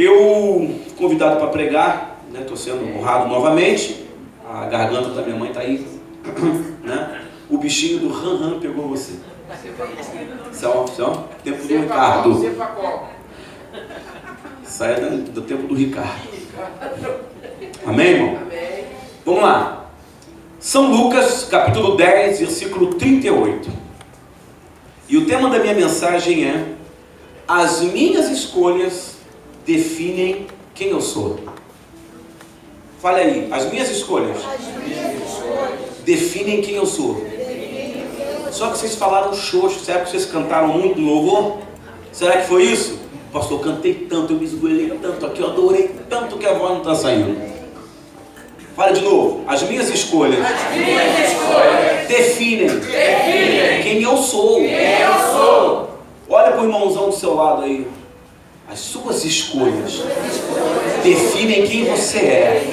Eu fui convidado para pregar, né? Estou sendo honrado novamente. A garganta da minha mãe está aí, né? O bichinho do ram pegou você. Tempo do Ricardo. Saia do tempo do Ricardo. Amém, irmão? Amém. Vamos lá. São Lucas, capítulo 10, versículo 38. E o tema da minha mensagem é: as minhas escolhas definem quem eu sou. Fale aí, as minhas escolhas definem quem eu sou. Só que vocês falaram xoxo, será que vocês cantaram muito no louvor? Será que foi isso? Pastor, eu cantei tanto, eu me esgoelei tanto aqui, eu adorei tanto que a voz não está saindo. Fala de novo, as minhas escolhas definem quem eu sou. Olha para o irmãozão do seu lado aí. As suas escolhas definem quem você é.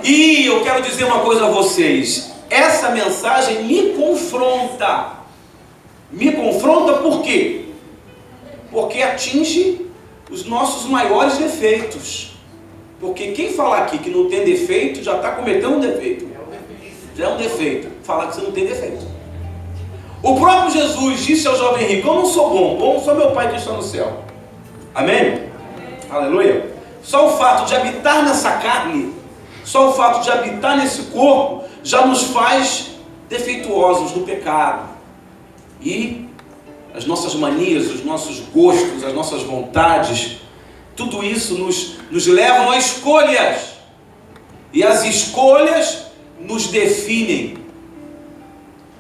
E eu quero dizer uma coisa a vocês. Essa mensagem me confronta. Me confronta por quê? Porque atinge os nossos maiores defeitos. Porque quem falar aqui que não tem defeito, já está cometendo um defeito. Já é um defeito. Falar que você não tem defeito. O próprio Jesus disse ao jovem rico: eu não sou bom só meu Pai que está no céu. Amém? Aleluia. Só o fato de habitar nessa carne, só o fato de habitar nesse corpo, já nos faz defeituosos no pecado. E as nossas manias, os nossos gostos, as nossas vontades, tudo isso nos levam a escolhas. E as escolhas nos definem,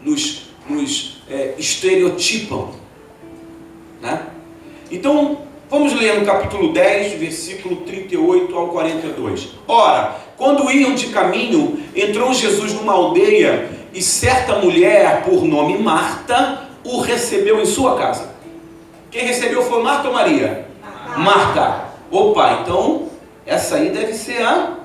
nos estereotipam, né? Então, vamos ler no capítulo 10, versículo 38 ao 42. Ora, quando iam de caminho, entrou Jesus numa aldeia, e certa mulher, por nome Marta, o recebeu em sua casa. Quem recebeu foi Marta ou Maria? Marta. Opa, então essa aí deve ser a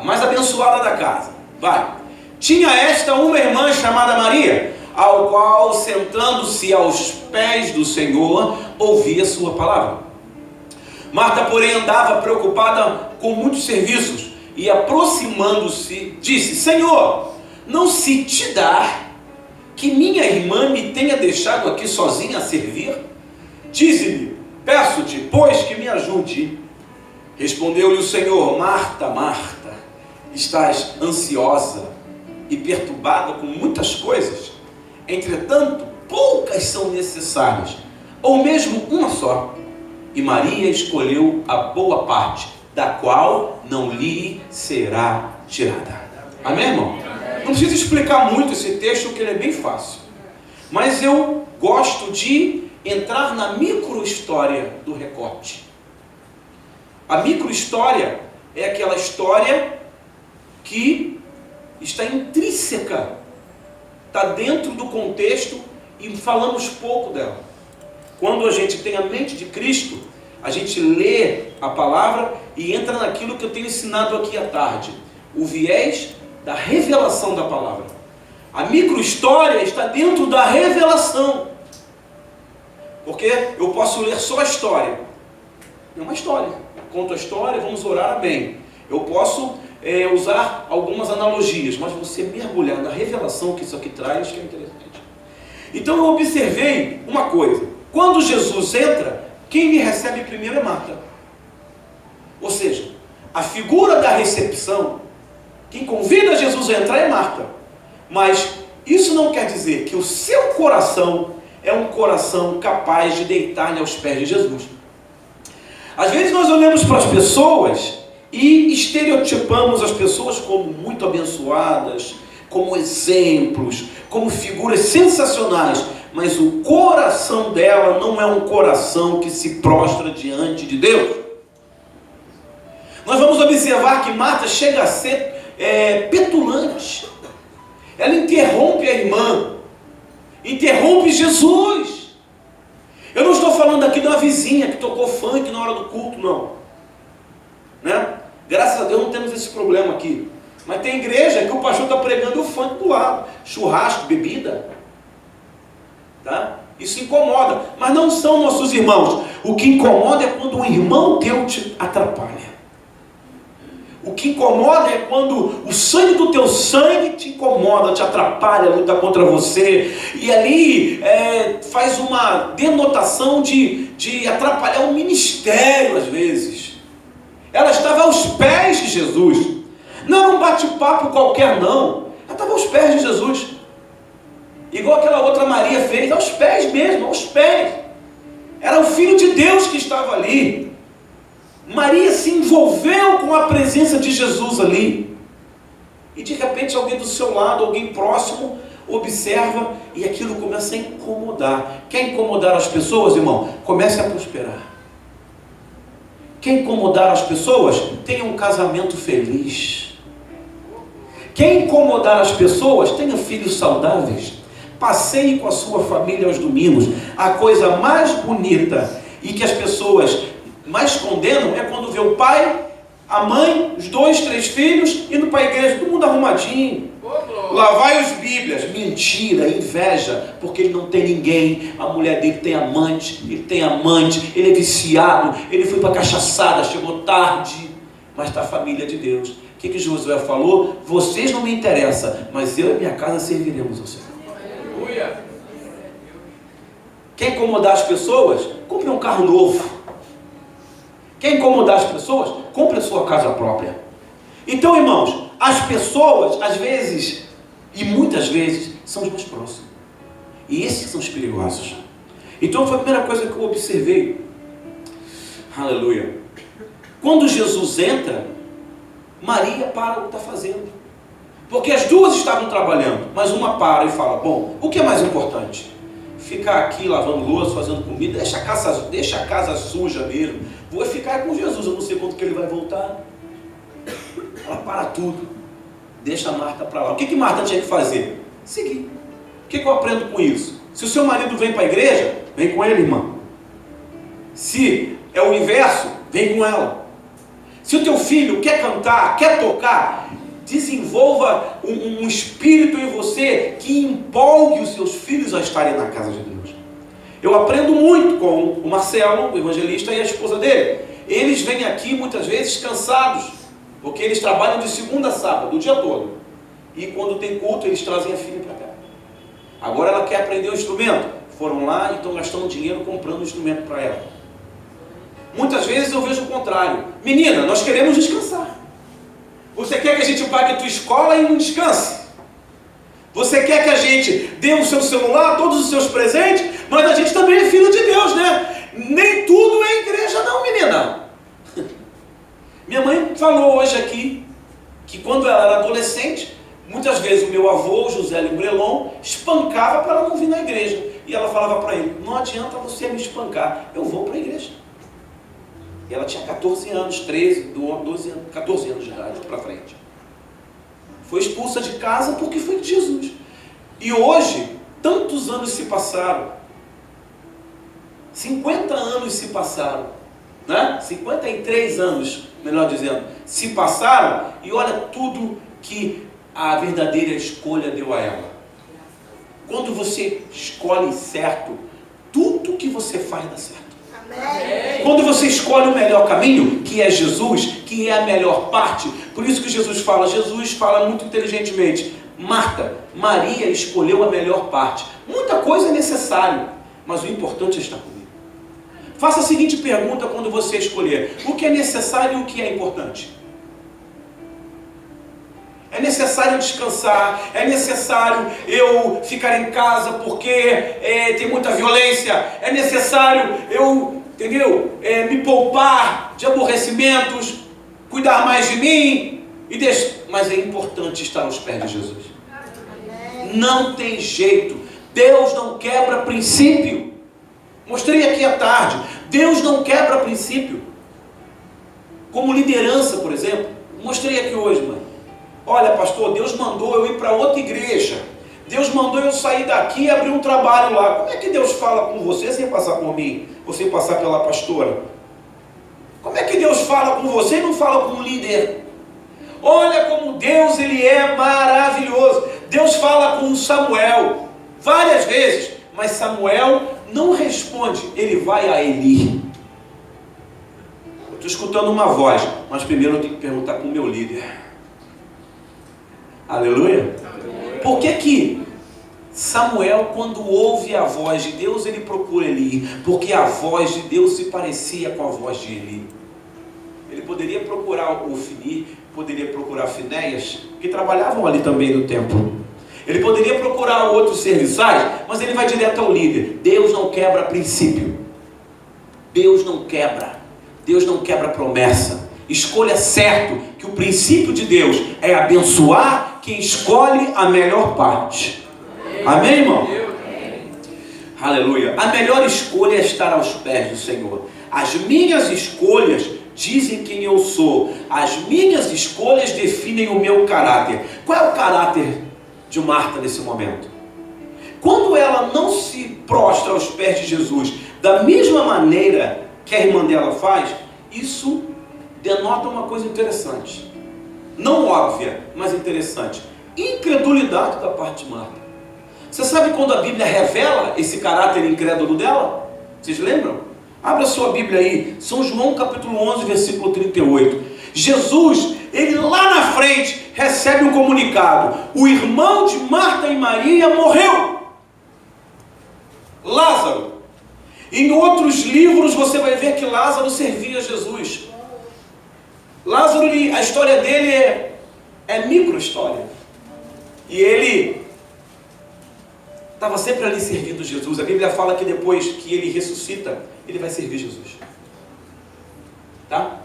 mais abençoada da casa. Vai. Tinha esta uma irmã chamada Maria, ao qual, sentando-se aos pés do Senhor, ouvia sua palavra. Marta, porém, andava preocupada com muitos serviços, e aproximando-se, disse: Senhor, não se te dá que minha irmã me tenha deixado aqui sozinha a servir? Dize-lhe, peço-te, pois, que me ajude. Respondeu-lhe o Senhor: Marta, Marta, estás ansiosa e perturbada com muitas coisas, entretanto, poucas são necessárias, ou mesmo uma só. E Maria escolheu a boa parte, da qual não lhe será tirada. Amém, irmão? Não preciso explicar muito esse texto, porque ele é bem fácil. Mas eu gosto de entrar na micro-história do recorte. A micro-história é aquela história que está intrínseca, está dentro do contexto e falamos pouco dela. Quando a gente tem a mente de Cristo, a gente lê a palavra e entra naquilo que eu tenho ensinado aqui à tarde, o viés da revelação da palavra. A micro-história está dentro da revelação, porque eu posso ler só a história, é uma história, conto a história, vamos orar bem. Eu posso usar algumas analogias, mas você mergulhar na revelação que isso aqui traz, que é interessante. Então eu observei uma coisa: quando Jesus entra, quem me recebe primeiro é Marta. Ou seja, a figura da recepção, quem convida Jesus a entrar é Marta. Mas isso não quer dizer que o seu coração é um coração capaz de deitar-lhe aos pés de Jesus. Às vezes nós olhamos para as pessoas e estereotipamos as pessoas como muito abençoadas, como exemplos, como figuras sensacionais, mas o coração dela não é um coração que se prostra diante de Deus. Nós vamos observar que Marta chega a ser petulante. Ela interrompe a irmã, interrompe Jesus. Eu não estou falando aqui de uma vizinha que tocou funk na hora do culto, não, né? Graças a Deus não temos esse problema aqui. Mas tem igreja que o pastor está pregando o funk do lado, churrasco, bebida, tá? Isso incomoda, mas não são nossos irmãos. O que incomoda é quando um irmão teu te atrapalha. O que incomoda é quando o sangue do teu sangue te incomoda, te atrapalha, luta contra você. E ali faz uma denotação de atrapalhar o ministério às vezes. Ela estava aos pés de Jesus. Não era um bate-papo qualquer não. Ela estava aos pés de Jesus. Igual aquela outra Maria fez, aos pés mesmo, aos pés. Era o Filho de Deus que estava ali. Maria se envolveu com a presença de Jesus ali. E de repente alguém do seu lado, alguém próximo, observa e aquilo começa a incomodar. Quer incomodar as pessoas, irmão? Comece a prosperar. Quer incomodar as pessoas? Tenha um casamento feliz. Quer incomodar as pessoas? Tenha filhos saudáveis. Passeie com a sua família aos domingos. A coisa mais bonita e que as pessoas mais condenam é quando vê o pai, a mãe, os 2, 3 filhos indo para a igreja, todo mundo arrumadinho. Lá vai os bíblias. Mentira, inveja, porque ele não tem ninguém. A mulher dele tem amante, ele tem amante, ele é viciado, ele foi para cachaçada, chegou tarde, mas está a família de Deus. O que Josué falou? Vocês não me interessam, mas eu e minha casa serviremos ao Senhor. Aleluia. Quer incomodar as pessoas? Compre um carro novo. Quer incomodar as pessoas? Compre a sua casa própria. Então, irmãos, as pessoas, às vezes, e muitas vezes, são os mais próximos. E esses são os perigosos. Então, foi a primeira coisa que eu observei. Aleluia. Quando Jesus entra, Maria para o que está fazendo. Porque as duas estavam trabalhando, mas uma para e fala, bom, o que é mais importante? Ficar aqui lavando louça, fazendo comida, deixa a casa suja mesmo. Vou ficar com Jesus, eu não sei quando que ele vai voltar. Ela para tudo, deixa a Marta para lá. O que Marta tinha que fazer? Seguir. O que eu aprendo com isso? Se o seu marido vem para a igreja, vem com ele, irmã. Se é o inverso, vem com ela. Se o teu filho quer cantar, quer tocar, desenvolva um espírito em você que empolgue os seus filhos a estarem na casa de Deus. Eu aprendo muito com o Marcelo, o evangelista, e a esposa dele. Eles vêm aqui muitas vezes cansados, porque eles trabalham de segunda a sábado, o dia todo. E quando tem culto, eles trazem a filha para cá. Agora ela quer aprender o instrumento. Foram lá e estão gastando dinheiro comprando o instrumento para ela. Muitas vezes eu vejo o contrário. Menina, nós queremos descansar. Você quer que a gente pague a tua escola e não descanse? Você quer que a gente dê o seu celular, todos os seus presentes, mas a gente também é filho de Deus, né? Nem tudo é igreja não, menina. Minha mãe falou hoje aqui, que quando ela era adolescente, muitas vezes o meu avô, José Librelon, espancava para ela não vir na igreja. E ela falava para ele, não adianta você me espancar, eu vou para a igreja. E ela tinha 14 anos, 13, 12 anos, 14 anos de idade para frente. Foi expulsa de casa porque foi de Jesus. E hoje, tantos anos se passaram. 50 anos se passaram. Né? 53 anos, melhor dizendo, se passaram. E olha tudo que a verdadeira escolha deu a ela. Quando você escolhe certo, tudo que você faz dá certo. Amém. Quando você escolhe o melhor caminho, que é Jesus, que é a melhor parte, por isso que Jesus fala muito inteligentemente, Marta, Maria escolheu a melhor parte. Muita coisa é necessário, mas o importante é estar comigo. Faça a seguinte pergunta quando você escolher, o que é necessário e o que é importante? É necessário descansar, é necessário eu ficar em casa porque tem muita violência, é necessário eu, me poupar de aborrecimentos, cuidar mais de mim, mas é importante estar aos pés de Jesus. Não tem jeito, Deus não quebra princípio. Mostrei aqui à tarde, Deus não quebra princípio. Como liderança, por exemplo, mostrei aqui hoje, mano. Olha, pastor, Deus mandou eu ir para outra igreja. Deus mandou eu sair daqui e abrir um trabalho lá. Como é que Deus fala com você sem passar por mim? Ou sem passar pela pastora? Como é que Deus fala com você e não fala com um líder? Olha como Deus, Ele é maravilhoso. Deus fala com Samuel várias vezes, Mas Samuel não responde, ele vai a Eli. Eu estou escutando uma voz, mas primeiro eu tenho que perguntar para o meu líder. Aleluia? Por que Samuel, quando ouve a voz de Deus, ele procura Eli? Porque a voz de Deus se parecia com a voz de Eli. Ele poderia procurar o Ofni, poderia procurar Finéias, que trabalhavam ali também no templo. Ele poderia procurar outros serviçais, mas ele vai direto ao líder. Deus não quebra princípio. Deus não quebra. Deus não quebra promessa. Escolha certo que o princípio de Deus é abençoar quem escolhe a melhor parte. Amém, irmão? Aleluia. A melhor escolha é estar aos pés do Senhor. As minhas escolhas dizem quem eu sou. As minhas escolhas definem o meu caráter. Qual é o caráter de Marta nesse momento? Quando ela não se prostra aos pés de Jesus da mesma maneira que a irmã dela faz, isso denota uma coisa interessante. Não óbvia, mas interessante. Incredulidade da parte de Marta. Você sabe quando a Bíblia revela esse caráter incrédulo dela? Vocês lembram? Abra sua Bíblia aí, São João capítulo 11, versículo 38. Jesus, ele lá na frente, recebe um comunicado. O irmão de Marta e Maria morreu. Lázaro. Em outros livros você vai ver que Lázaro servia a Jesus. Lázaro, a história dele é micro-história. E ele estava sempre ali servindo Jesus. A Bíblia fala que depois que ele ressuscita, ele vai servir Jesus. Tá?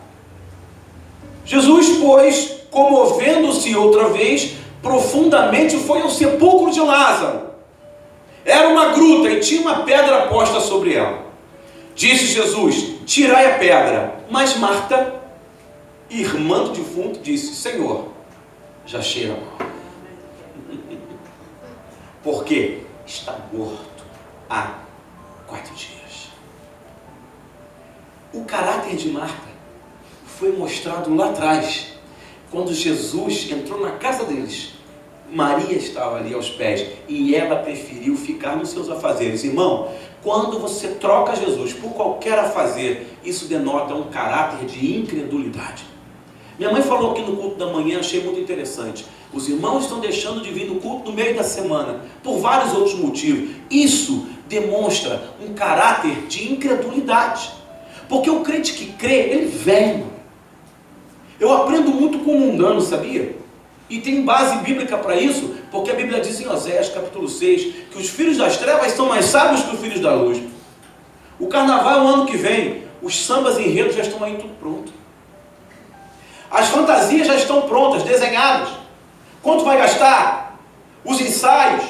Jesus, pois, comovendo-se outra vez, profundamente foi ao sepulcro de Lázaro. Era uma gruta e tinha uma pedra posta sobre ela. Disse Jesus: tirai a pedra. Mas Marta, irmã do defunto, disse: Senhor, já cheira mal. Porque está morto há 4 dias. O caráter de Marta foi mostrado lá atrás, quando Jesus entrou na casa deles. Maria estava ali aos pés e ela preferiu ficar nos seus afazeres. Irmão, quando você troca Jesus por qualquer afazer, isso denota um caráter de incredulidade. Minha mãe falou aqui no culto da manhã, achei muito interessante. Os irmãos estão deixando de vir no culto no meio da semana, por vários outros motivos. Isso demonstra um caráter de incredulidade. Porque o crente que crê, ele vem. Eu aprendo muito com o mundano, sabia? E tem base bíblica para isso, porque a Bíblia diz em Oséias capítulo 6, que os filhos das trevas são mais sábios que os filhos da luz. O carnaval é o ano que vem, os sambas e enredos já estão aí tudo pronto. As fantasias já estão prontas, desenhadas. Quanto vai gastar? Os ensaios.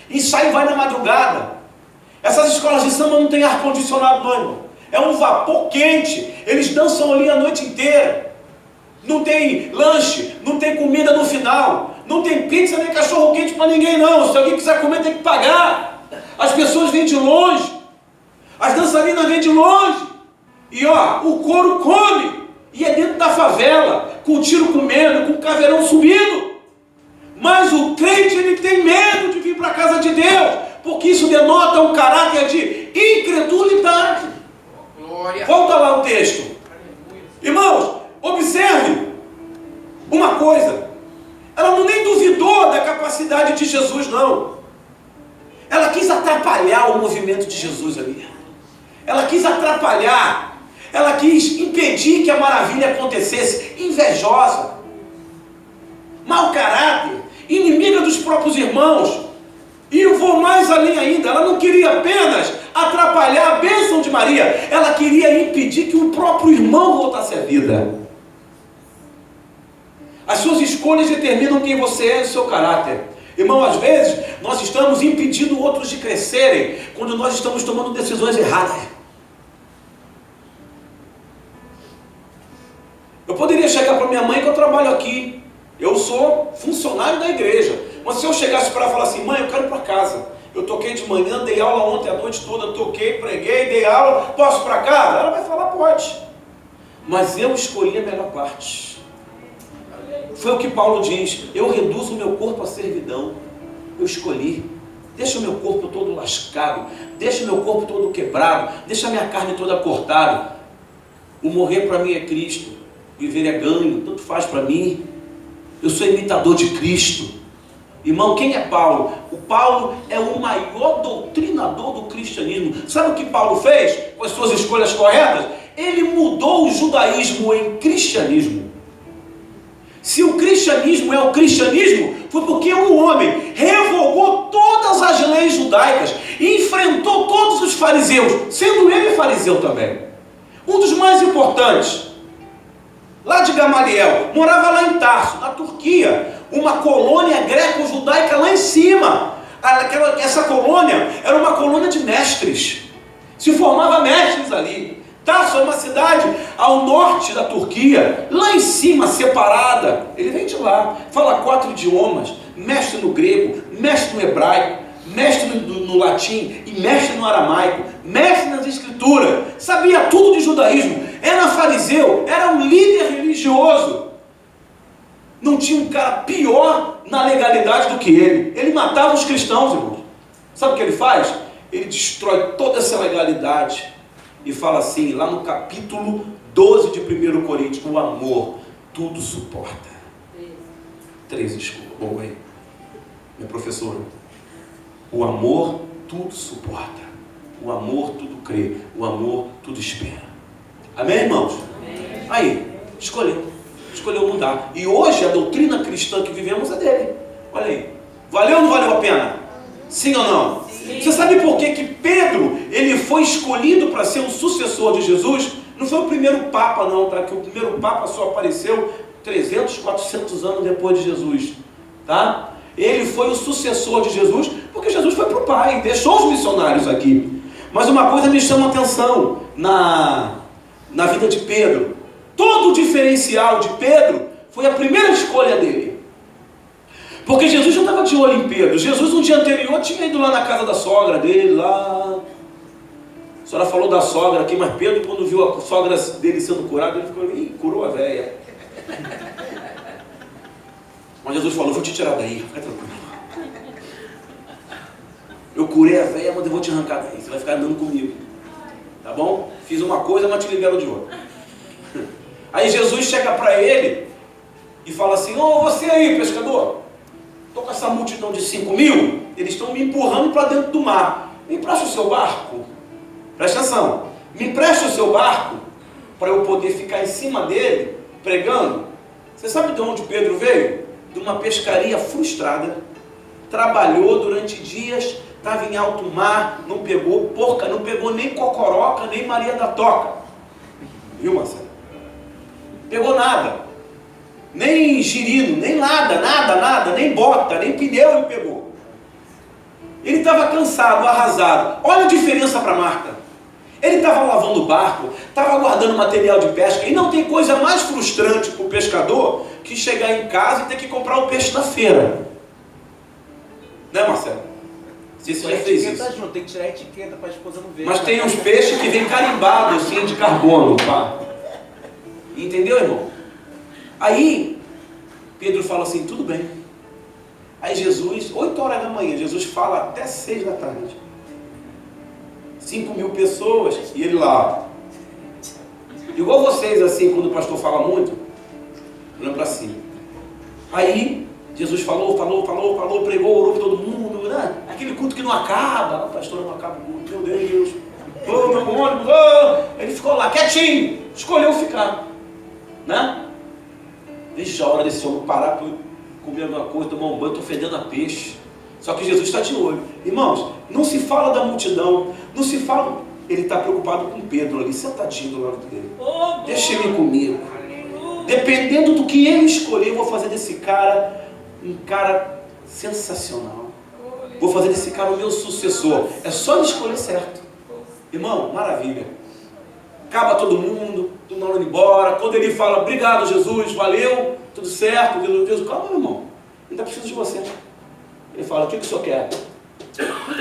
Ensaio vai na madrugada. Essas escolas de samba não tem ar-condicionado não, irmão. É um vapor quente. Eles dançam ali a noite inteira. Não tem lanche, não tem comida no final. Não tem pizza nem cachorro quente para ninguém não. Se alguém quiser comer tem que pagar. As pessoas vêm de longe. As dançarinas vêm de longe. E ó, o couro come. E é dentro da favela, com o tiro comendo, com o caveirão subindo. Mas o crente, ele tem medo de vir para a casa de Deus, porque isso denota um caráter de incredulidade. Glória. Volta lá o texto. Irmãos, observe uma coisa. Ela não nem duvidou da capacidade de Jesus, não. Ela quis atrapalhar o movimento de Jesus ali. Ela quis atrapalhar. Ela quis impedir que a maravilha acontecesse. Invejosa, mau caráter, inimiga dos próprios irmãos. E eu vou mais além ainda. Ela não queria apenas atrapalhar a bênção de Maria, ela queria impedir que o próprio irmão voltasse à vida. As suas escolhas determinam quem você é e o seu caráter. Irmão, às vezes nós estamos impedindo outros de crescerem quando nós estamos tomando decisões erradas. Eu poderia chegar para minha mãe que eu trabalho aqui, eu sou funcionário da igreja, mas se eu chegasse para ela e falar assim: mãe, eu quero ir para casa, eu toquei de manhã, dei aula ontem a noite toda, toquei, preguei, dei aula, posso ir para casa? Ela vai falar: pode, mas eu escolhi a melhor parte. Foi o que Paulo diz: eu reduzo o meu corpo à servidão, eu escolhi. deixa o meu corpo todo lascado, deixa o meu corpo todo quebrado, deixa a minha carne toda cortada. O morrer para mim é Cristo, viver é ganho, tanto faz para mim. Eu sou imitador de Cristo. Irmão, quem é Paulo? O Paulo é o maior doutrinador do cristianismo. Sabe o que Paulo fez com as suas escolhas corretas? Ele mudou o judaísmo em cristianismo. Se o cristianismo é o cristianismo, foi porque um homem revogou todas as leis judaicas e enfrentou todos os fariseus, sendo ele fariseu também. Um dos mais importantes, lá de Gamaliel, morava lá em Tarso, na Turquia, uma colônia greco-judaica lá em cima. Essa colônia era uma colônia de mestres, se formava mestres ali. Tarso é uma cidade ao norte da Turquia, lá em cima, separada. Ele vem de lá, fala 4 idiomas, mestre no grego, mestre no hebraico, mestre no latim e mestre no aramaico, mestre nas escrituras, sabia tudo de judaísmo, era fariseu, era um líder religioso. Não tinha um cara pior na legalidade do que ele. Ele matava os cristãos, irmãos. Sabe o que ele faz? Ele destrói toda essa legalidade e fala assim, lá no capítulo 12 de 1 Coríntios, o amor tudo suporta. 3, desculpa, bom aí, minha professora. O amor tudo suporta, o amor tudo crê, o amor tudo espera. Amém, irmãos? Amém. Aí, escolheu mudar. E hoje a doutrina cristã que vivemos é dele. Olha aí, valeu ou não valeu a pena? Sim ou não? Sim. Você sabe por que Pedro, ele foi escolhido para ser o sucessor de Jesus? Não foi o primeiro Papa não, tá? Que o primeiro Papa só apareceu 300, 400 anos depois de Jesus, tá? Ele foi o sucessor de Jesus, porque Jesus foi para o Pai, deixou os missionários aqui. Mas uma coisa me chama a atenção na vida de Pedro. Todo o diferencial de Pedro foi a primeira escolha dele. Porque Jesus já estava de olho em Pedro. Jesus no dia anterior tinha ido lá na casa da sogra dele, lá. A senhora falou da sogra aqui, mas Pedro, quando viu a sogra dele sendo curada, ele ficou, ih, curou a véia. Mas Jesus falou, vou te tirar daí, fica tranquilo. Eu curei a véia, mas eu vou te arrancar daí, você vai ficar andando comigo. Tá bom? Fiz uma coisa, mas te libero de outra. Aí Jesus chega para ele e fala assim, ô você aí pescador, estou com essa multidão de 5.000, eles estão me empurrando para dentro do mar, me empresta o seu barco, presta atenção, me empresta o seu barco para eu poder ficar em cima dele pregando. Você sabe de onde Pedro veio? De uma pescaria frustrada, trabalhou durante dias, estava em alto mar, não pegou porca, não pegou nem cocoroca, nem Maria da Toca, viu Marcelo? Pegou nada, nem girino, nem nada, nem bota, nem pneu ele pegou. Ele estava cansado, arrasado. Olha a diferença para Marta. Ele estava lavando o barco, estava guardando material de pesca, e não tem coisa mais frustrante para o pescador que chegar em casa e ter que comprar o peixe na feira. Né, Marcelo? Você já fez isso? Junto, tem que tirar a etiqueta para a esposa não ver. Mas tem uns peixes que vem carimbados assim de carbono, pá. Entendeu, irmão? Aí, Pedro fala assim, tudo bem. Aí Jesus, 8 horas da manhã, Jesus fala até 6 da tarde. 5.000 pessoas, e ele lá. Igual vocês, assim, quando o pastor fala muito, olhando para cima. Aí, Jesus falou, pregou, orou para todo mundo, né? Aquele culto que não acaba, o pastor não acaba o culto, meu Deus. Oh, meu ônibus, oh. Ele ficou lá, quietinho, escolheu ficar. Né? Veja a hora desse homem parar para comer alguma coisa, tomar um banho, estou fedendo a peixe. Só que Jesus está de olho. Irmãos, não se fala da multidão, não se fala. Ele está preocupado com Pedro ali, sentadinho do lado dele. Deixa ele comigo. Dependendo do que ele escolher, eu vou fazer desse cara um cara sensacional. Vou fazer desse cara o meu sucessor. É só ele escolher certo. Irmão, maravilha. Acaba todo mundo indo embora. Quando ele fala, obrigado Jesus, valeu, tudo certo, Deus, calma meu irmão, ainda preciso de você. Ele fala, o que o senhor quer?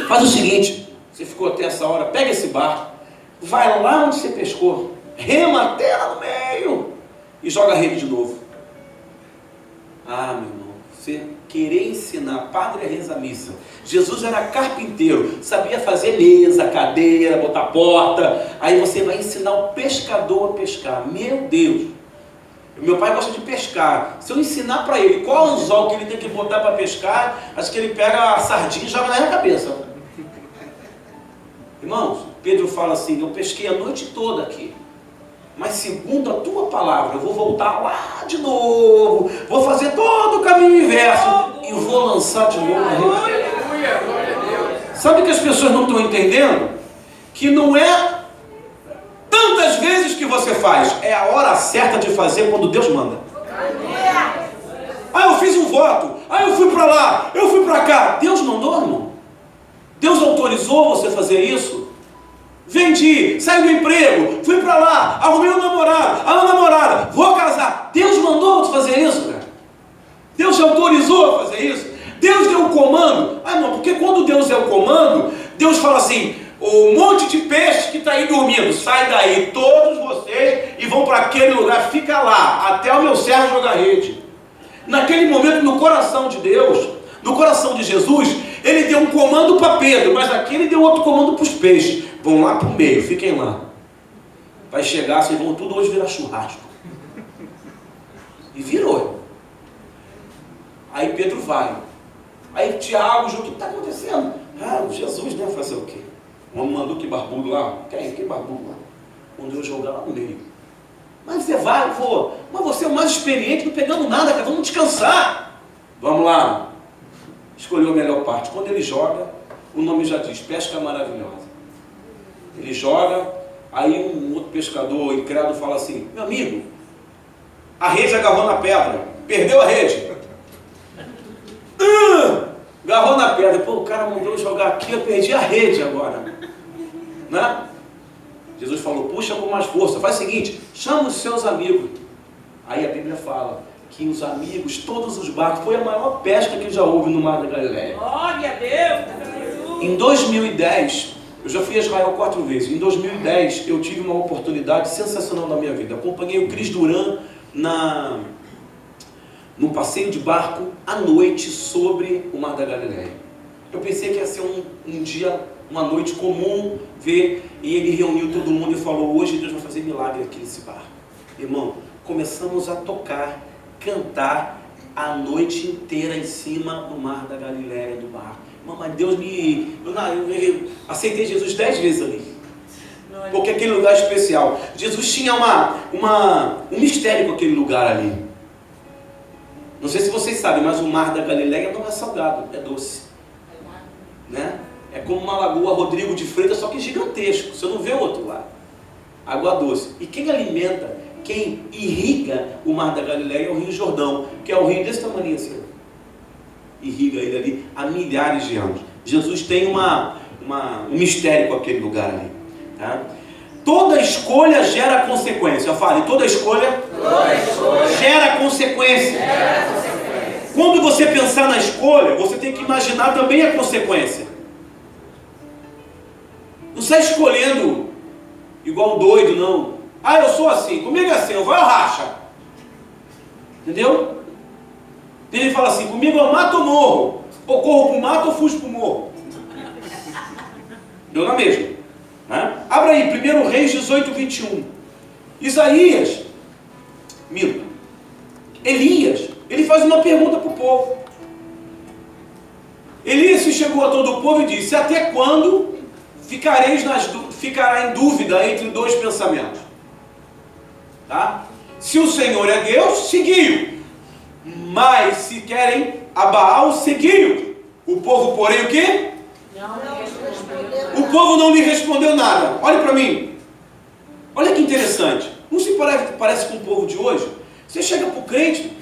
Faz o seguinte, você ficou até essa hora, pega esse barco, vai lá onde você pescou, rema até lá no meio e joga a rede de novo. Ah, meu irmão, você querer ensinar padre a rezar missa. Jesus era carpinteiro, sabia fazer mesa, cadeira, botar porta. Aí você vai ensinar o pescador a pescar. Meu Deus! Meu pai gosta de pescar. Se eu ensinar para ele qual anzol que ele tem que botar para pescar, acho que ele pega a sardinha e joga na minha cabeça. Irmãos, Pedro fala assim: eu pesquei a noite toda aqui, mas segundo a tua palavra, eu vou voltar lá de novo, vou fazer todo o caminho inverso e vou lançar de novo na rede. Sabe o que as pessoas não estão entendendo? Que não é tantas vezes que você faz, é a hora certa de fazer quando Deus manda. Ah, eu fiz um voto, ah, eu fui para lá, eu fui para cá. Deus mandou, irmão? Deus autorizou você fazer isso? Vendi, saí do emprego, fui para lá, arrumei um namorado, a namorada, vou casar. Deus mandou você fazer isso, cara? Deus te autorizou a fazer isso? Deus deu o comando? Ah, não, porque quando Deus deu o comando, Deus fala assim: o monte de peixe que está aí dormindo, sai daí, todos vocês, e vão para aquele lugar, fica lá, até o meu servo jogar rede. Naquele momento, no coração de Deus, no coração de Jesus, ele deu um comando para Pedro, mas aqui ele deu outro comando para os peixes: vão lá para o meio, fiquem lá. Vai chegar, vocês vão tudo hoje virar churrasco. E virou. Aí Pedro vai. Aí Tiago, o que está acontecendo? Ah, Jesus, né? Fazer o quê? O homem mandou que barbudo lá. Quem? Que barbudo lá? Mandou eu jogar lá no meio. Mas você vai, eu vou. Mas você é o mais experiente, não pegando nada, cara. Vamos descansar. Vamos lá. Escolheu a melhor parte. Quando ele joga, o nome já diz: pesca maravilhosa. Ele joga, aí um outro pescador incrédulo fala assim: meu amigo, a rede agarrou na pedra. Perdeu a rede. Agarrou na pedra. Pô, o cara mandou eu jogar aqui, eu perdi a rede agora. Né? Jesus falou: puxa com mais força, faz o seguinte, chama os seus amigos. Aí a Bíblia fala que os amigos, todos os barcos, foi a maior pesca que já houve no Mar da Galileia. Glória a Deus! Em 2010, eu já fui a Israel 4 vezes. Em 2010 eu tive uma oportunidade sensacional na minha vida. Acompanhei o Cris Duran num passeio de barco à noite sobre o Mar da Galileia. Eu pensei que ia ser um dia, uma noite comum ver, e ele reuniu todo mundo e falou: hoje Deus vai fazer milagre aqui nesse barco. Irmão, começamos a tocar, cantar a noite inteira em cima do Mar da Galileia, do barco. Irmão, mas Deus eu aceitei Jesus 10 vezes ali. Porque aquele lugar é especial. Jesus tinha um mistério com aquele lugar ali. Não sei se vocês sabem, mas o Mar da Galileia não é salgado, é doce. Né? É como uma lagoa Rodrigo de Freitas, só que gigantesco. Você não vê outro lá. Água doce. E quem alimenta, quem irriga o Mar da Galileia é o Rio Jordão, que é um rio desse tamanho assim. Irriga ele ali há milhares de anos. Jesus tem um mistério com aquele lugar ali. Tá? Toda escolha gera consequência. Fale, toda escolha gera consequência. Quando você pensar na escolha, você tem que imaginar também a consequência. Não sai escolhendo igual um doido, não. Ah, eu sou assim, comigo é assim, eu vou, eu racha. Entendeu? Ele fala assim: comigo eu mato ou morro, ou corro para o mato ou fujo para o morro. Deu na mesma. Né? Abra aí, 1 Reis 18, 21. Elias, ele faz uma pergunta para o povo. Elias se chegou a todo o povo e disse: até quando ficará em dúvida entre dois pensamentos? Tá? Se o Senhor é Deus, seguiu. Mas se querem a Baal, seguiu. O povo, porém, o quê? O povo não lhe respondeu nada. Olha para mim. Olha que interessante. Não se parece com o povo de hoje? Você chega para o crente,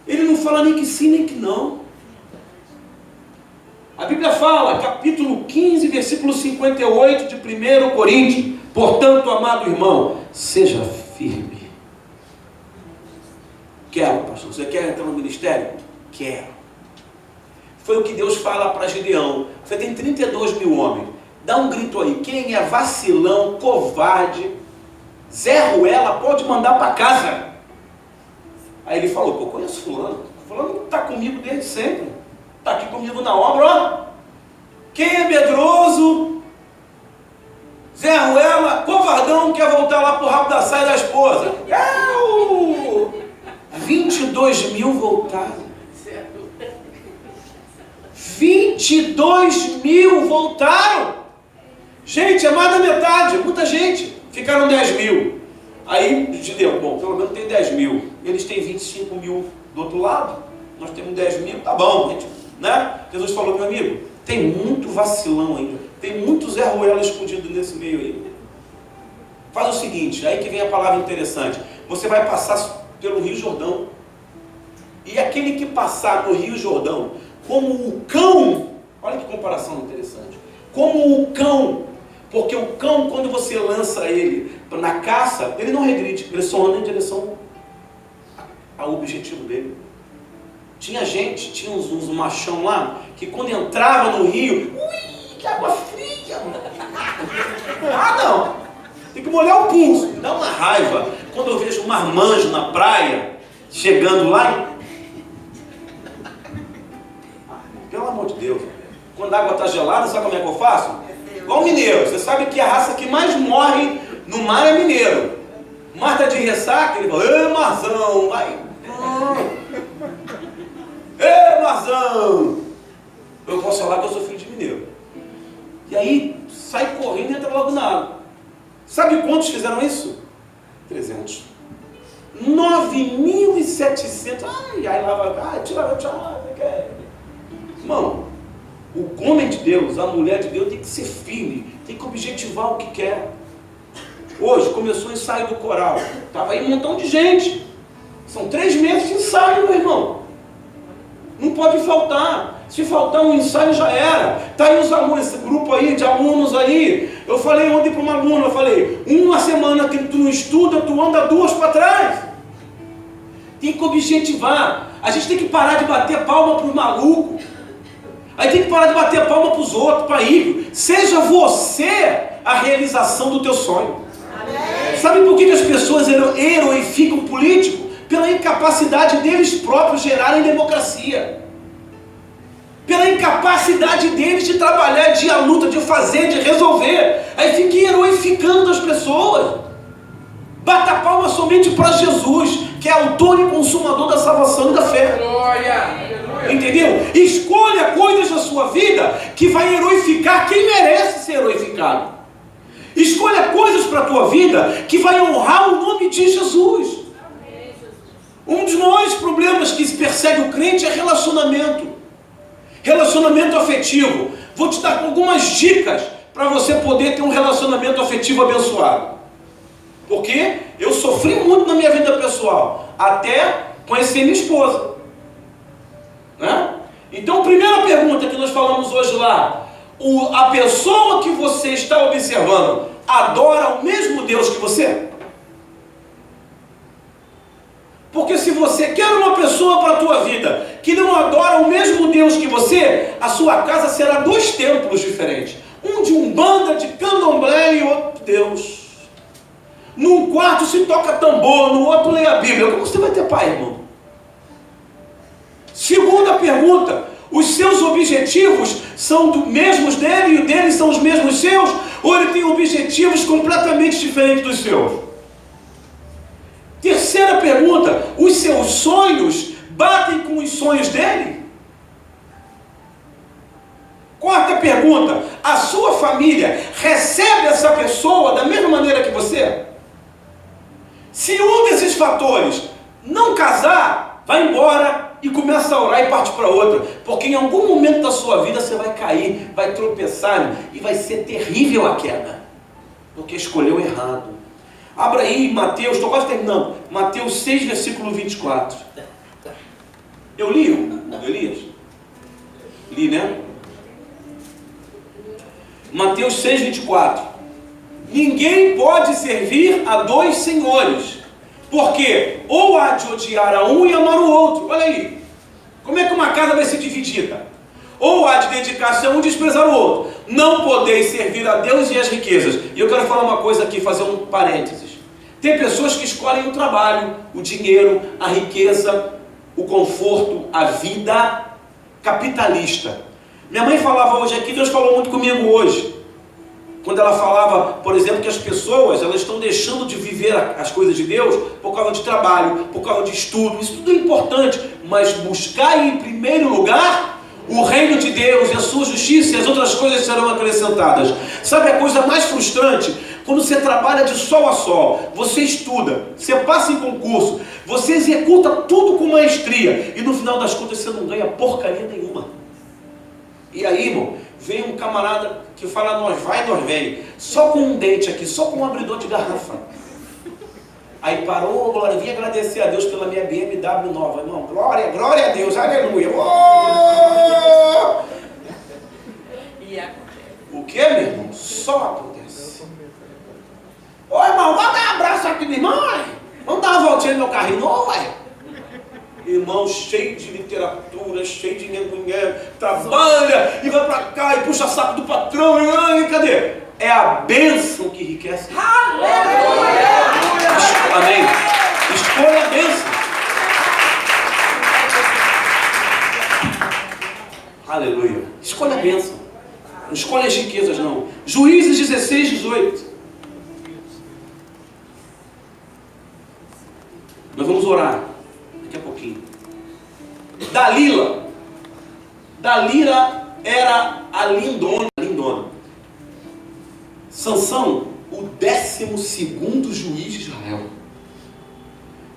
ele não fala nem que sim, nem que não. A Bíblia fala, capítulo 15, versículo 58 de 1 Coríntios: portanto, amado irmão, seja firme. Quero, pastor. Você quer entrar no ministério? Quero. Foi o que Deus fala para Gideão. Você tem 32 mil homens. Dá um grito aí. Quem é vacilão, covarde, Zé Ruela, pode mandar para casa. Aí ele falou: pô, conheço fulano. Fulano está comigo desde sempre. Está aqui comigo na obra, ó. Quem é medroso? Zé Ruela, covardão, quer voltar lá pro rabo da saia da esposa. 22 mil voltaram. 22 mil voltaram. Gente, é mais da metade, muita gente. Ficaram 10 mil. Aí, Gideão, bom, pelo menos tem 10 mil. Eles têm 25 mil do outro lado. Nós temos 10 mil, tá bom, gente. Né? Jesus falou, meu amigo, tem muito vacilão ainda. Tem muito Zé Ruela escondido nesse meio aí. Faz o seguinte, aí que vem a palavra interessante. Você vai passar pelo Rio Jordão. E aquele que passar no Rio Jordão, como o cão, olha que comparação interessante. Como o cão, porque o cão, quando você lança ele na caça, ele não regride, ele só anda em direção ao objetivo dele. Tinha uns machão lá, que quando entrava no rio, ui, que água fria! Ah, não! Tem que molhar o pulso, dá uma raiva. Quando eu vejo um marmanjo na praia, chegando lá, pelo amor de Deus, quando a água está gelada, sabe como é que eu faço? Igual mineiro, você sabe que a raça que mais morre no mar é mineiro. O mar está de ressaca, ele fala, ê marzão, vai. Ê marzão. Eu posso falar que eu sou filho de mineiro. E aí, sai correndo e entra logo na água. Sabe quantos fizeram isso? 300. 9.700. Aí lá vai, tira. Irmão, o homem de Deus, a mulher de Deus tem que ser firme, tem que objetivar o que quer. Hoje começou o ensaio do coral, estava aí um montão de gente. São 3 meses de ensaio, meu irmão. Não pode faltar. Se faltar um ensaio já era. Está aí os alunos, esse grupo aí de alunos aí. Eu falei ontem para uma aluna, eu falei, uma semana que tu não estuda, tu anda 2 para trás. Tem que objetivar. A gente tem que parar de bater palma para os malucos. Aí tem que parar de bater palma para os outros, para ir. Seja você a realização do teu sonho. Amém. Sabe por que as pessoas heroificam político? Pela incapacidade deles próprios gerarem democracia. Pela incapacidade deles de trabalhar, de ir à luta, de fazer, de resolver. Aí fica heroificando as pessoas. Bata a palma somente para Jesus, que é autor e consumador da salvação e da fé. Glória! Entendeu? Escolha coisas na sua vida que vai heroificar quem merece ser heroificado. Escolha coisas para a tua vida que vai honrar o nome de Jesus. Um dos maiores problemas que persegue o crente é relacionamento. Relacionamento afetivo. Vou te dar algumas dicas para você poder ter um relacionamento afetivo abençoado. Porque eu sofri muito na minha vida pessoal, até conhecer minha esposa. Né? Então, primeira pergunta que nós falamos hoje lá, a pessoa que você está observando adora o mesmo Deus que você? Porque se você quer uma pessoa para a tua vida que não adora o mesmo Deus que você, a sua casa será 2 templos diferentes. Um de Umbanda, de Candomblé e outro Deus. Num quarto se toca tambor, no outro lê a Bíblia. Como você vai ter pai, irmão? Segunda pergunta, os seus objetivos são dos mesmos dele e os dele são os mesmos seus? Ou ele tem objetivos completamente diferentes dos seus? Terceira pergunta, os seus sonhos batem com os sonhos dele? Quarta pergunta, a sua família recebe essa pessoa da mesma maneira que você? Se um desses fatores não casar, vai embora e começa a orar e parte para outra, porque em algum momento da sua vida você vai cair, vai tropeçar e vai ser terrível a queda, porque escolheu errado. Abra aí Mateus, estou quase terminando, Mateus 6, versículo 24. Eu li, Elias? Li, né? Mateus 6, 24. Ninguém pode servir a 2 senhores, porque ou há de odiar a um e amar o outro. Olha aí, como é que uma casa vai ser dividida? Ou há de dedicar-se a um e desprezar o outro. Não podeis servir a Deus e as riquezas. E eu quero falar uma coisa aqui, fazer um parênteses. Tem pessoas que escolhem o trabalho, o dinheiro, a riqueza, o conforto, a vida. capitalista. Minha mãe falava hoje aqui, Deus falou muito comigo hoje, quando ela falava, por exemplo, que as pessoas elas estão deixando de viver as coisas de Deus por causa de trabalho, por causa de estudo. Isso tudo é importante, mas buscar em primeiro lugar o reino de Deus e a sua justiça, e as outras coisas serão acrescentadas. Sabe a coisa mais frustrante? Quando você trabalha de sol a sol, você estuda, você passa em concurso, você executa tudo com maestria, e no final das contas você não ganha porcaria nenhuma. E aí, irmão, vem um camarada que fala, nós vai, nós vem, só com um dente aqui, só com um abridor de garrafa. Aí parou, glória, vim agradecer a Deus pela minha BMW nova, irmão, glória, glória a Deus, aleluia. Oh! E acontece. O que, meu irmão? Só acontece. Ô, irmão, vamos dar um abraço aqui, minha irmã. Vamos dar uma voltinha no meu carrinho novo, ué. Irmão, cheio de literatura, cheio de mulher, trabalha e vai pra cá e puxa saco do patrão. E cadê? É a bênção que enriquece. Aleluia! Amém. Escolha a bênção. Aleluia. Escolha a bênção. Não escolha as riquezas, não. Juízes 16, 18. Nós vamos orar daqui a pouquinho. Dalila. Dalila era a lindona. Sansão, o 12º juiz de Israel.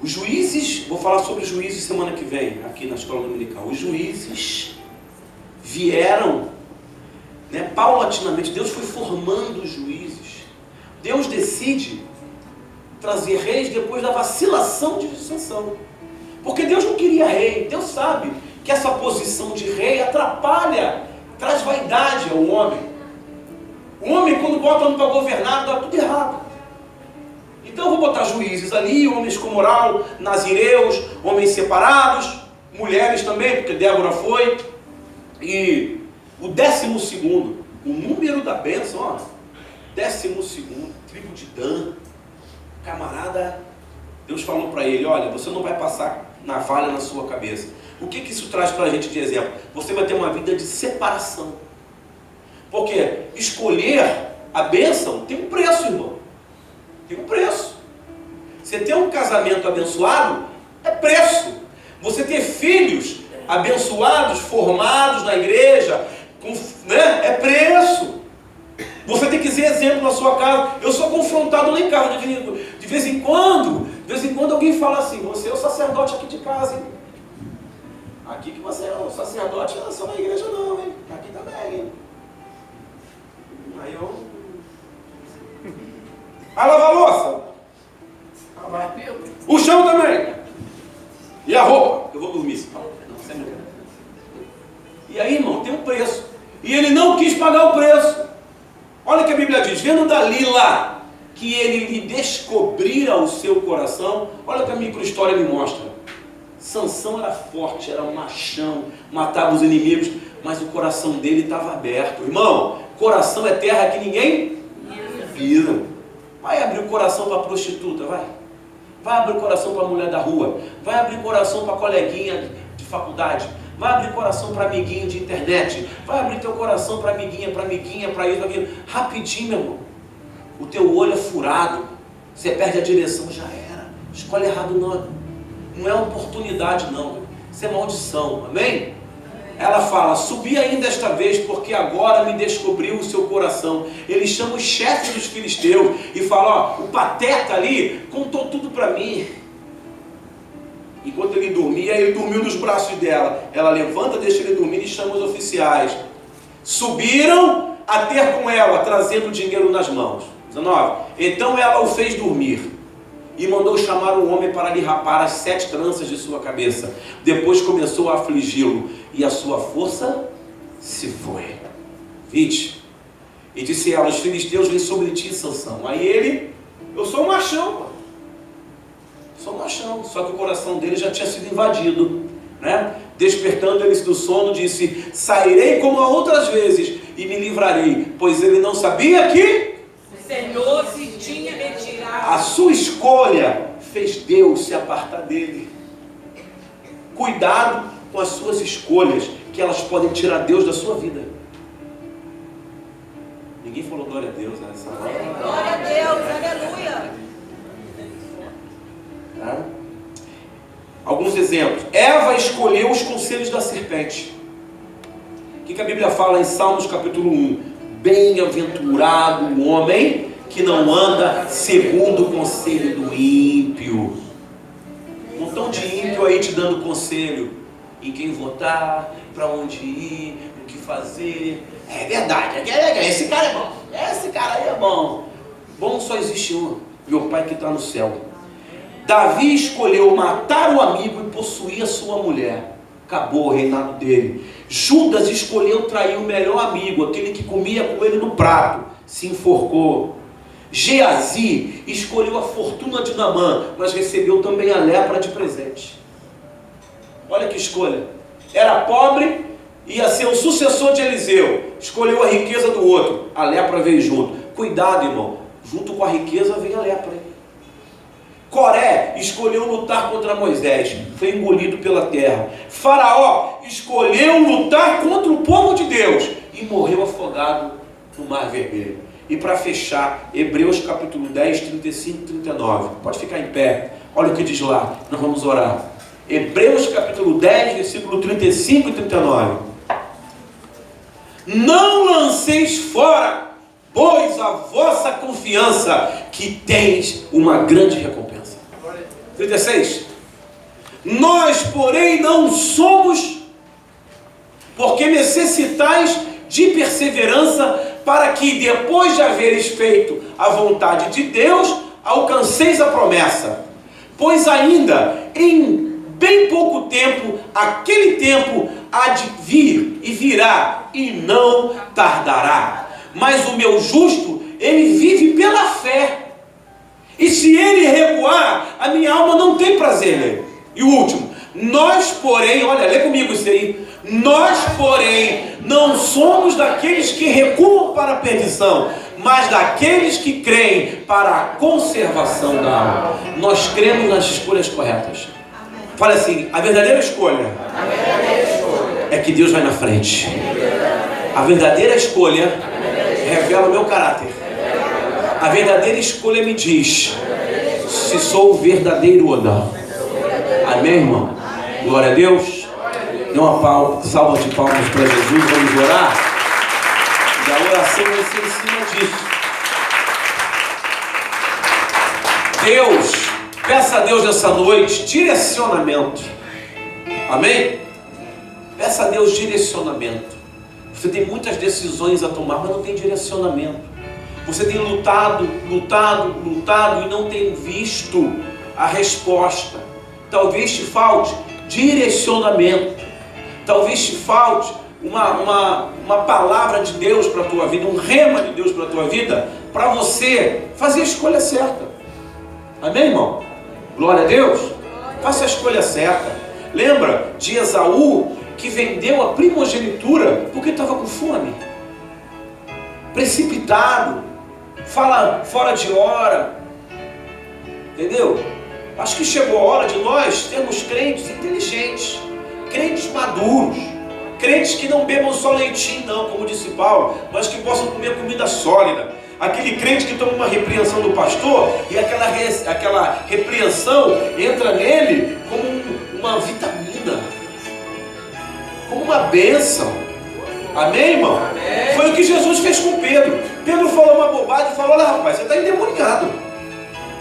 Os juízes, vou falar sobre os juízes semana que vem, aqui na escola dominical. Os juízes vieram, paulatinamente. Deus foi formando os juízes. Deus decide trazer reis depois da vacilação de Sansão. Porque Deus não queria rei. Deus sabe que essa posição de rei atrapalha, traz vaidade ao homem. O homem, quando bota homem para governar, dá tudo errado. Então eu vou botar juízes ali, homens com moral, nazireus, homens separados, mulheres também, porque Débora foi. E o 12º, o número da bênção, ó, 12º, tribo de Dan, camarada, Deus falou para ele, olha, você não vai passar navalha na sua cabeça. O que isso traz para a gente de exemplo? Você vai ter uma vida de separação. Porque escolher a bênção tem um preço, irmão. Tem um preço. Você ter um casamento abençoado é preço. Você ter filhos abençoados, formados na igreja, é preço. Você tem que ser exemplo na sua casa. Eu sou confrontado lá em casa de vez em quando alguém fala assim, você é o sacerdote aqui de casa, hein? Aqui que você é o sacerdote, não é só na igreja não, hein? Aqui também, hein? Aí eu... Vai lavar a louça? O chão também. E a roupa? Eu vou dormir. E aí, irmão, tem um preço. E ele não quis pagar o preço. Olha o que a Bíblia diz. Vendo Dalila que ele lhe descobrira o seu coração. Olha o que a micro-história me mostra. Sansão era forte, era um machão, matava os inimigos, mas o coração dele estava aberto. Irmão, coração é terra que ninguém pisa. Vai abrir o coração para a prostituta, vai. Vai abrir o coração para a mulher da rua. Vai abrir o coração para a coleguinha de faculdade. Vai abrir o coração para amiguinho de internet. Vai abrir teu coração para amiguinha, para isso, para aquilo. Rapidinho, meu irmão. O teu olho é furado. Você perde a direção, já era. Escolhe errado não. Não é oportunidade não. Isso é maldição. Amém? Ela fala, subi ainda esta vez, porque agora me descobriu o seu coração. Ele chama o chefe dos filisteus e fala, ó, o pateta ali contou tudo para mim. Enquanto ele dormia, ele dormiu nos braços dela. Ela levanta, deixa ele dormir e chama os oficiais. Subiram a ter com ela, trazendo dinheiro nas mãos. 19. Então ela o fez dormir e mandou chamar um homem para lhe rapar as 7 tranças de sua cabeça. Depois começou a afligi-lo e a sua força se foi. 20. E disse ela, os filisteus vêm sobre ti, Sansão. Aí ele, eu sou um machão, pô. Sou um machão. Só que o coração dele já tinha sido invadido, né? Despertando ele do sono, disse, sairei como a outras vezes e me livrarei, pois ele não sabia que o Senhor se tinha retirado. A sua escolha fez Deus se apartar dele. Cuidado com as suas escolhas. que elas podem tirar Deus da sua vida. Ninguém falou glória a Deus nessa hora. Glória a Deus, aleluia. Tá? Alguns exemplos. Eva escolheu os conselhos da serpente. O que a Bíblia fala em Salmos capítulo 1? Bem-aventurado o homem que não anda segundo o conselho do ímpio. Um montão de ímpio aí te dando conselho em quem votar, para onde ir, o que fazer. É verdade, esse cara é bom, esse cara aí é bom. Bom só existe um, meu Pai que está no céu. Davi escolheu matar o amigo e possuir a sua mulher. Acabou o reinado dele. Judas escolheu trair o melhor amigo, aquele que comia com ele no prato, se enforcou. Geazi escolheu a fortuna de Naamã, mas recebeu também a lepra de presente. Olha que escolha. Era pobre, ia ser o sucessor de Eliseu. Escolheu a riqueza do outro. A lepra veio junto. Cuidado, irmão. Junto com a riqueza vem a lepra. Hein? Coré escolheu lutar contra Moisés. Foi engolido pela terra. Faraó escolheu lutar contra o povo de Deus. E morreu afogado no Mar Vermelho. E para fechar, Hebreus capítulo 10, 35 e 39. Pode ficar em pé. Olha o que diz lá. Nós vamos orar. Hebreus capítulo 10, versículo 35 e 39. Não lanceis fora, pois a vossa confiança, que tens uma grande recompensa. 36. Nós, porém, não somos, porque necessitais de perseverança, para que, depois de haveres feito a vontade de Deus, alcanceis a promessa. Pois ainda em bem pouco tempo, aquele tempo há de vir e virá e não tardará. Mas o meu justo, ele vive pela fé. E se ele recuar, a minha alma não tem prazer nele. E o último, nós porém, olha, lê comigo isso aí. Nós porém não somos daqueles que recuam para a perdição, mas daqueles que creem para a conservação da alma. Nós cremos nas escolhas corretas. Fala assim, a verdadeira escolha é que Deus vai na frente. A verdadeira escolha revela o meu caráter. A verdadeira escolha me diz se sou verdadeiro ou não. Amém, irmão? Glória a Deus. Dê uma salva de palmas para Jesus. Vamos orar. E a oração vai ser em cima disso. Deus, peça a Deus nessa noite direcionamento. Amém? Peça a Deus direcionamento. Você tem muitas decisões a tomar, mas não tem direcionamento. Você tem lutado e não tem visto a resposta. Talvez te falte direcionamento. Talvez te falte uma palavra de Deus para a tua vida, um rema de Deus para a tua vida, para você fazer a escolha certa. Amém, irmão? Glória a Deus. Faça a escolha certa. Lembra de Esaú, que vendeu a primogenitura porque estava com fome? Precipitado, fala fora de hora. Entendeu? Acho que chegou a hora de nós termos crentes inteligentes, crentes maduros, crentes que não bebam só leitinho não, como disse Paulo, mas que possam comer comida sólida. Aquele crente que toma uma repreensão do pastor e aquela repreensão entra nele como uma vitamina, como uma bênção. Amém, irmão? Amém. Foi o que Jesus fez com Pedro. Pedro falou uma bobagem e falou: olha, rapaz, você está endemoniado.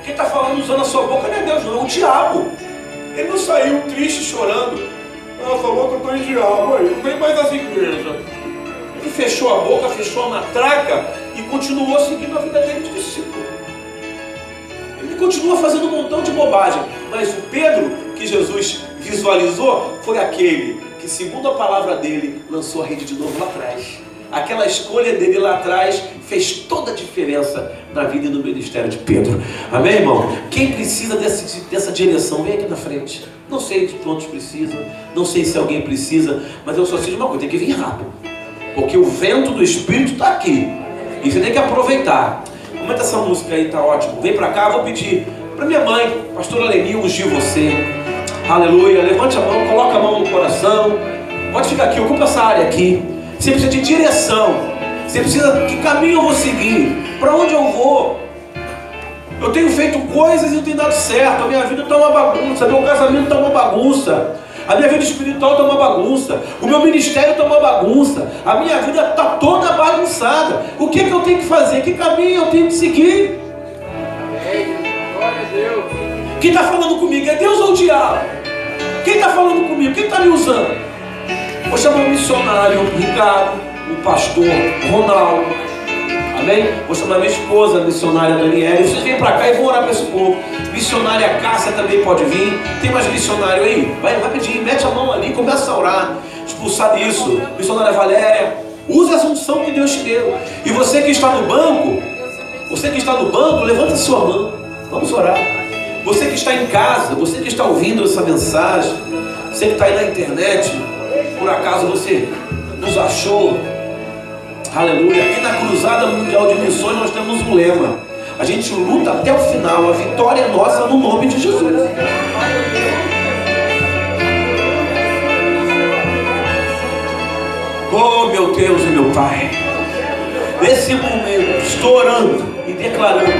Quem está falando usando a sua boca não é Deus, não, é o diabo. Ele não saiu triste, chorando. Ah, falou que eu estou em diabo aí, não vem mais às igrejas. Ele fechou a boca, fechou a matraca e continuou seguindo a vida dele de discípulo. Ele continua fazendo um montão de bobagem, mas o Pedro que Jesus visualizou foi aquele que, segundo a palavra dele, lançou a rede de novo lá atrás. Aquela escolha dele lá atrás fez toda a diferença na vida e no ministério de Pedro. Amém, irmão? Quem precisa dessa direção, vem aqui na frente. Não sei de quantos precisam, não sei se alguém precisa, mas eu só sei de uma coisa: tem que vir rápido, porque o vento do Espírito está aqui e você tem que aproveitar. Como é que essa música aí está ótimo? Vem para cá, vou pedir para minha mãe, pastora Leni, ungir você. Aleluia, levante a mão, coloca a mão no coração. Pode ficar aqui, ocupa essa área aqui. Você precisa de direção. Você precisa, que caminho eu vou seguir? Para onde eu vou? Eu tenho feito coisas e não tem dado certo. A minha vida está uma bagunça. Meu casamento está uma bagunça. A minha vida espiritual está uma bagunça. O meu ministério está uma bagunça. A minha vida está toda bagunçada. O que eu tenho que fazer? Que caminho eu tenho que seguir? Glória a Deus. Quem está falando comigo? É Deus ou o diabo? Quem está falando comigo? Quem está me usando? Vou chamar o missionário Ricardo, o pastor Ronaldo. Amém? Vou chamar minha esposa, a missionária Daniela. Vocês vêm para cá e vão orar para esse povo. Missionária Cássia também pode vir. Tem mais missionário aí? Vai rapidinho, mete a mão ali, começa a orar. Expulsar disso. Missionária Valéria. Use a unção que Deus te deu. E você que está no banco, levanta a sua mão. Vamos orar. Você que está em casa, você que está ouvindo essa mensagem, você que está aí na internet, por acaso você nos achou. Aleluia. Aqui na Cruzada Mundial de Missões nós temos um lema: a gente luta até o final, a vitória é nossa no nome de Jesus. Oh meu Deus e meu Pai, nesse momento estou orando e declarando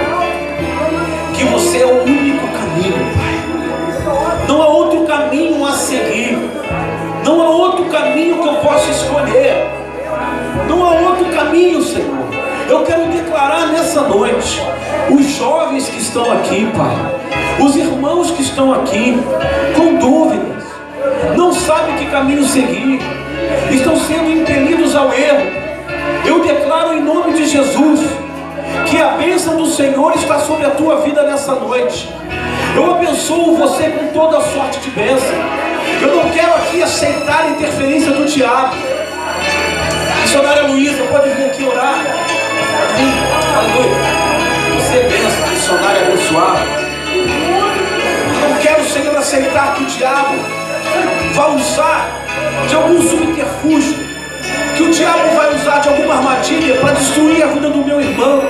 que você é o único caminho, Pai. Não há outro caminho a seguir. Não há outro caminho que eu possa escolher. Não há outro caminho, Senhor. Eu quero declarar nessa noite, os jovens que estão aqui, Pai, os irmãos que estão aqui, com dúvidas, não sabem que caminho seguir, estão sendo impelidos ao erro. Eu declaro em nome de Jesus, que a bênção do Senhor está sobre a tua vida nessa noite. Eu abençoo você com toda a sorte de bênção. Eu não quero aqui aceitar a interferência do diabo. Missionária Luísa, pode vir aqui orar. Pode vir. Aleluia. Você é bênção, missionária abençoada. Eu não quero, Senhor, aceitar que o diabo vai usar de algum subterfúgio, que o diabo vai usar de alguma armadilha para destruir a vida do meu irmão,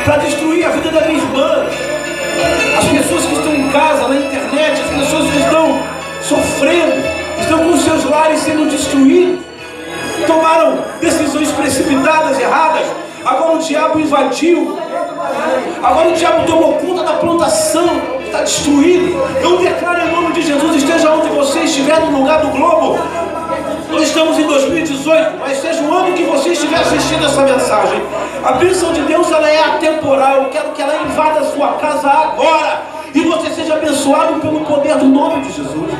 para destruir a vida da minha irmã. As pessoas que estão em casa, na internet, as pessoas que estão sofrendo, estão com seus lares sendo destruídos, tomaram decisões precipitadas, erradas. Agora o diabo invadiu, agora o diabo tomou conta da plantação, está destruído. Eu declaro em nome de Jesus, esteja onde você estiver no lugar do globo. Nós estamos em 2018, mas seja o ano que você estiver assistindo essa mensagem, a bênção de Deus, ela é atemporal. Eu quero que ela invada a sua casa agora, e você seja abençoado pelo poder do nome de Jesus.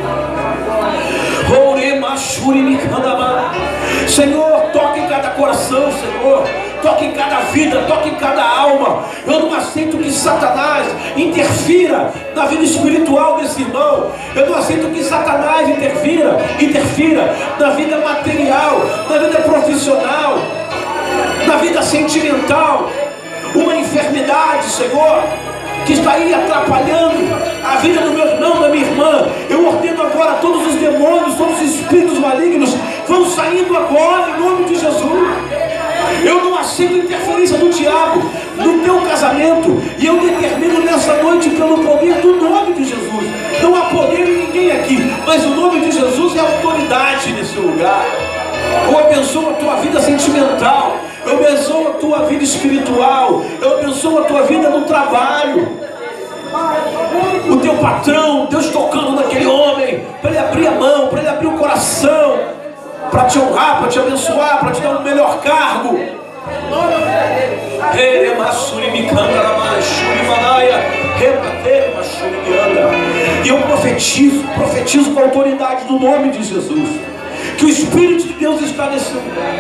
Senhor, toque em cada coração, Senhor, toque em cada vida, toque em cada alma. Eu não aceito que Satanás interfira na vida espiritual desse irmão. Eu não aceito que Satanás interfira na vida material, na vida profissional, na vida sentimental. Uma enfermidade, Senhor, que está aí atrapalhando a vida do meu irmão, da minha irmã. Eu ordeno agora, todos os demônios, todos os espíritos malignos vão saindo agora em nome de Jesus. Eu não aceito interferência do diabo no teu casamento, e eu determino nessa noite pelo poder do nome de Jesus. Não há poder em ninguém aqui, mas o nome de Jesus é autoridade nesse lugar. Eu abençoo a tua vida sentimental, eu abençoo a tua vida espiritual, eu abençoo a tua vida no trabalho. O teu patrão, Deus tocando naquele homem, para ele abrir a mão, para ele abrir o coração, para te honrar, para te abençoar, para te dar um melhor cargo. E eu profetizo com a autoridade do nome de Jesus, que o Espírito de Deus está nesse lugar,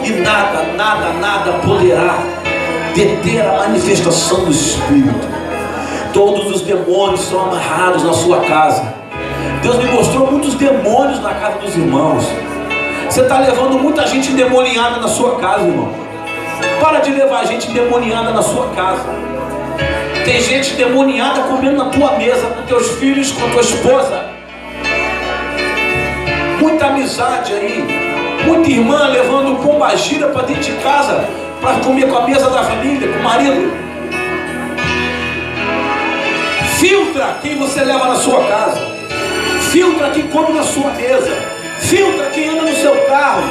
e nada poderá deter a manifestação do Espírito. Todos os demônios são amarrados na sua casa. Deus me mostrou muitos demônios na casa dos irmãos. Você está levando muita gente endemoniada na sua casa, irmão. Para de levar gente endemoniada na sua casa. Tem gente endemoniada comendo na tua mesa, com teus filhos, com a tua esposa. Muita amizade aí, muita irmã levando pombagira para dentro de casa, para comer com a mesa da família, com o marido. Filtra quem você leva na sua casa, filtra quem come na sua mesa, Filtra quem anda no seu carro.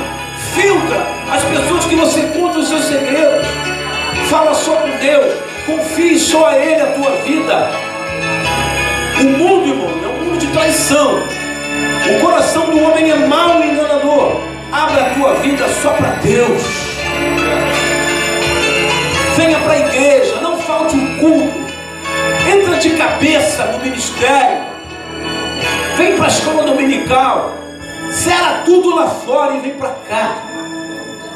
Filtra as pessoas que você conta os seus segredos. Fala só com Deus. Confie só a Ele a tua vida. O mundo, irmão, é um mundo de traição. O coração do homem é mau e enganador. Abra a tua vida só para Deus. Venha para a igreja, não falte um culto. Entra de cabeça no ministério. Vem para a escola dominical. Zera tudo lá fora e vem para cá.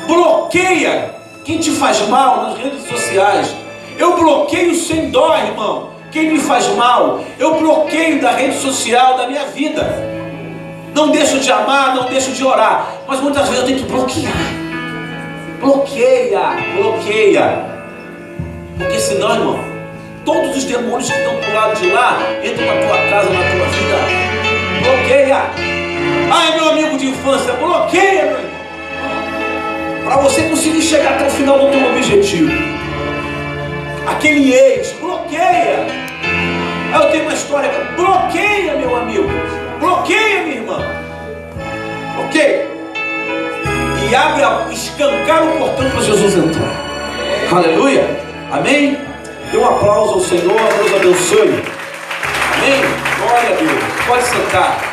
Bloqueia quem te faz mal nas redes sociais. Eu bloqueio sem dó, irmão, quem me faz mal. Eu bloqueio da rede social da minha vida. Não deixo de amar, não deixo de orar, mas muitas vezes eu tenho que bloquear. Bloqueia. Porque senão, irmão, todos os demônios que estão do lado de lá entram na tua casa, na tua vida. Bloqueia. Ai, meu amigo de infância, bloqueia, meu irmão, para você conseguir chegar até o final do teu objetivo. Aquele ex, bloqueia. Aí eu tenho uma história, bloqueia, meu amigo, bloqueia, minha irmã, bloqueia. E escancar o portão para Jesus entrar. Aleluia, amém? Dê um aplauso ao Senhor, Deus abençoe. Amém? Glória a Deus. Pode sentar.